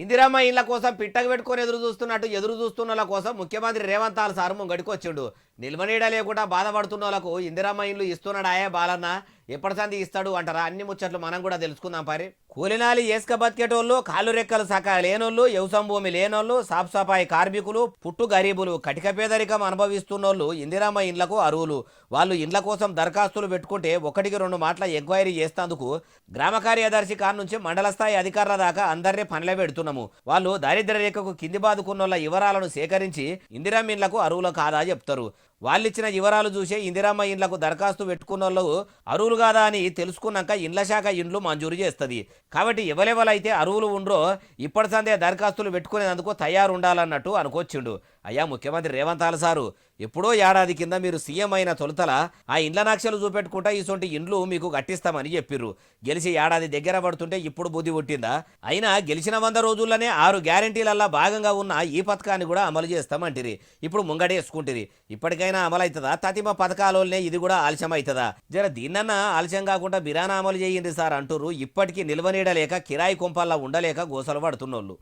ఇందిరమ్మ ఇళ్ల కోసం పిట్టకు పెట్టుకొని ఎదురు చూస్తున్నట్టు ఎదురు చూస్తున్న కోసం ముఖ్యమంత్రి రేవంత్ సార్ ముంగడికి వచ్చిండు. నిల్వనీడ లేకుండా బాధపడుతున్న వాళ్ళకు ఇందిరమ్మ ఇల్లు ఇస్తున్నాడాయే బాలన్న, ఎప్పటి సంది ఇస్తాడు అంటారా? అన్ని ముచ్చట్లు మనం కూడా తెలుసుకుందాం పరి. కూలినాలి ఏసుక బతికేటోళ్ళు, కాళ్ళు రెక్కలు సకా లేనోళ్ళు, వ్యవసాయం భూమి లేనోళ్ళు, సాఫ్ సఫాయి కార్మికులు, పుట్టు గరీబులు, కటిక పేదరికం అనుభవిస్తున్నోళ్ళు ఇందిరమ్మ ఇండ్లకు అరువులు. వాళ్ళు ఇండ్ల కోసం దరఖాస్తులు పెట్టుకుంటే ఒకటికి రెండు మాటల ఎంక్వైరీ చేస్తేందుకు గ్రామ కార్యదర్శి కాడ నుంచి మండల స్థాయి అధికారుల దాకా అందరినీ పనిలో పెడుతున్నాము. వాళ్ళు దారిద్ర్య రేఖకు కింది బాదుకున్నోళ్ళ వివరాలను సేకరించి ఇందిరమ్మ ఇండ్లకు అరువులు కాదా చెప్తారు. వాళ్ళిచ్చిన వివరాలు చూసే ఇందిరమ్మ ఇండ్లకు దరఖాస్తు పెట్టుకున్న వాళ్ళు అరువులు కాదా అని తెలుసుకున్నాక ఇండ్ల శాఖ ఇండ్లు మంజూరు చేస్తుంది. కాబట్టి ఎవరెవరైతే అరువులు ఉండ్రో ఇప్పటి సందే దరఖాస్తులు పెట్టుకునేందుకు తయారు ఉండాలన్నట్టు అనుకొచ్చిండు. అయ్యా ముఖ్యమంత్రి రేవంత్ సారు, ఎప్పుడో ఏడాది కింద మీరు సీఎం అయిన తొలుతల ఆ ఇండ్ల నక్షలు చూపెట్టుకుంటా ఇసొంటి ఇండ్లు మీకు కట్టిస్తామని చెప్పిర్రు. గెలిచి ఏడాది దగ్గర పడుతుంటే ఇప్పుడు బుద్ధి పుట్టిందా? అయినా గెలిచిన 100 రోజుల్లోనే 6 గ్యారెంటీలల్లా భాగంగా ఉన్న ఈ పథకాన్ని కూడా అమలు చేస్తామంటిరి. ఇప్పుడు ముంగడేసుకుంటుంది. ఇప్పటికైనా అమలవుతుందా? తతిమ పథకాలనే ఇది కూడా ఆలస్యం అవుతుందా? జర దీన్నన్నా ఆలస్యం కాకుండా బిరానా అమలు చేయండి సార్ అంటుర్రు ఇప్పటికీ నిల్వనీడలేక కిరాయి కొంపల్లా ఉండలేక గోసలు పడుతున్నోళ్ళు.